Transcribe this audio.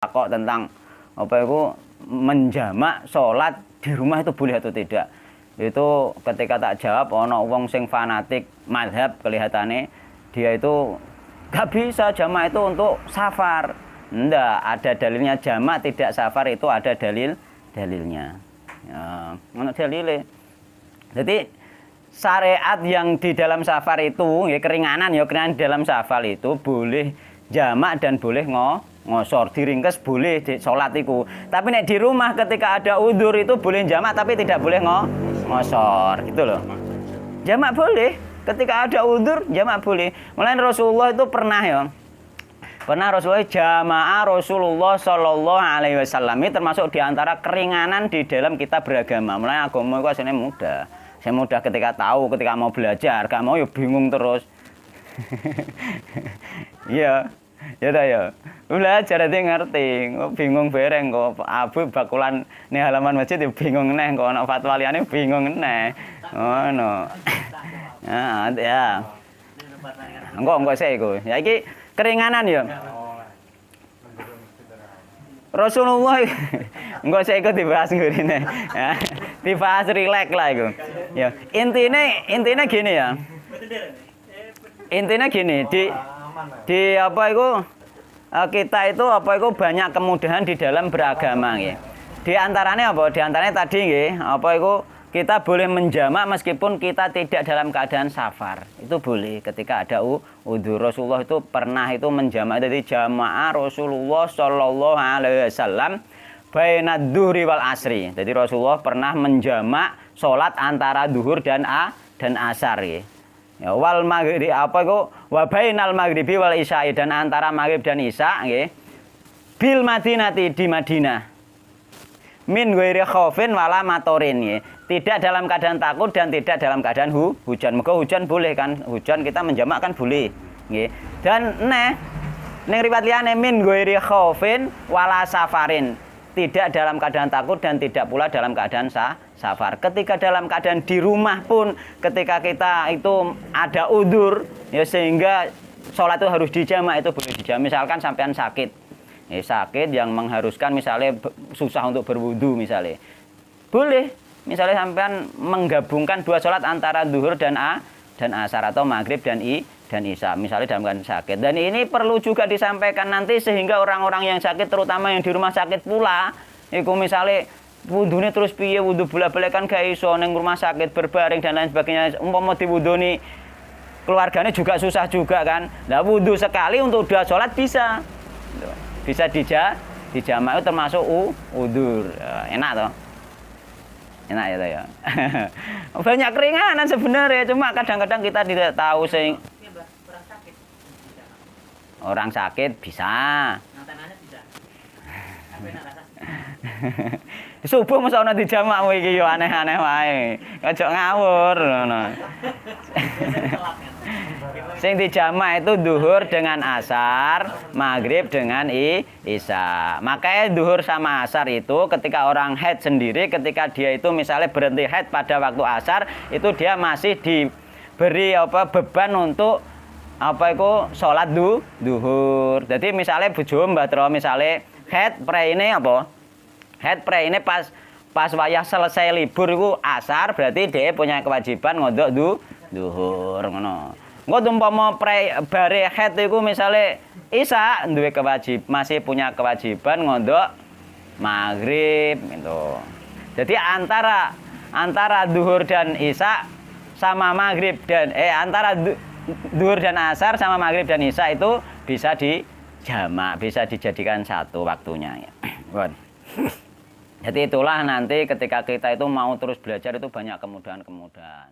takok tentang apa itu menjamak sholat di rumah itu boleh atau tidak. Itu ketika tak jawab ono wong sing fanatik madhab kelihatannya dia itu gak bisa jamak itu untuk safar. Ndak, ada dalilnya jamak tidak safar itu ada dalilnya. Ya, ono dalile. Jadi syariat yang di dalam safar itu ya keringanan di dalam safar itu boleh jamak dan boleh ngosor, diringkes boleh di sholat itu. Tapi nek di rumah ketika ada udzur itu boleh jamak tapi tidak boleh ngosor gitu loh. Jamak boleh ketika ada udzur, jamak boleh. Mulai Rasulullah itu pernah Rasulullah jamaah Rasulullah Shallallahu Alaihi Wasallam ini termasuk diantara keringanan di dalam kita beragama. Mulai agama itu aslinya mudah. Saya mudah ketika tahu, ketika mau belajar, gak mau ya bingung terus. Iya. Ya ta ya. Belajar dadi ngerti, bingung bareng kok abu bakulan ning halaman masjid ya bingung neh kok ana fatwa liyane bingung neh. Ngono. Nah, ya. Engko sik iku. Ya iki keringanan ya. Rasulullah engko sik iku dibahas ngene. Ya. Dibahas rileks lah iku. Ya, intine gini ya. Intinya gini, di apa itu kita itu apa itu banyak kemudahan di dalam beragama ya. Di antaranya apa? Di antaranya tadi ya, apa itu kita boleh menjamak meskipun kita tidak dalam keadaan safar. Itu boleh ketika ada udzur. Rasulullah itu pernah itu menjamak, jadi jamaah Rasulullah Shallallahu Alaihi Wasallam bainad dhuhri wal asri. Jadi Rasulullah pernah menjamak sholat antara duhur dan asar ya. Ya, wal maghrib apa itu wa bainal maghribi wal isya'i dan antara maghrib dan isya nggih bil madinati di Madinah min ghairi khaufin wala matorin nggih tidak dalam keadaan takut dan tidak dalam keadaan hujan. Mergo hujan boleh kan, hujan kita menjamak kan boleh nggih. Dan ning riwayat liyane min ghairi khaufin wala safarin tidak dalam keadaan takut dan tidak pula dalam keadaan safar. Ketika dalam keadaan di rumah pun ketika kita itu ada udzur ya sehingga sholat itu harus dijamak itu boleh dijamak. Misalkan sampean sakit. Ya, sakit yang mengharuskan misalnya susah untuk berwudu misalnya. Boleh misalnya sampean menggabungkan dua sholat antara zuhur dan asar atau maghrib dan isya misalnya dalam keadaan sakit. Dan ini perlu juga disampaikan nanti sehingga orang-orang yang sakit terutama yang di rumah sakit pula iku misalnya wudune terus piye wudu bola-balik kan gak iso ning rumah sakit berbaring dan lain sebagainya umpama diwuduni keluarganya juga susah juga kan. Nah wudu sekali untuk dua sholat bisa dijamak itu termasuk udzur. Enak toh? Enak ya toh ya. Banyak keringanan sebenarnya cuma kadang-kadang kita tidak tahu orang sakit bisa. Subuh masa ana dijamak iki yo aneh-aneh wae. Aja ngawur ngono. Sing dijamak itu duhur dengan asar, maghrib dengan isya. Makanya duhur sama asar itu ketika orang haid sendiri ketika dia itu misalnya berhenti haid pada waktu asar itu dia masih diberi beban untuk sholat duhur. Jadi misalnya bojo Mbah Tro misalnya haid praine Haid praine pas wayah selesai libur iku asar berarti dia punya kewajiban ngodok duhur ngono. Engko umpama bare haid iku misalnya isya duwe masih punya kewajiban ngodok maghrib gitu. Jadi antara duhur dan isya sama maghrib dan antara duhur dan asar sama maghrib dan isya itu bisa dijamak, bisa dijadikan satu waktunya ya. Jadi itulah nanti ketika kita itu mau terus belajar itu banyak kemudahan-kemudahan.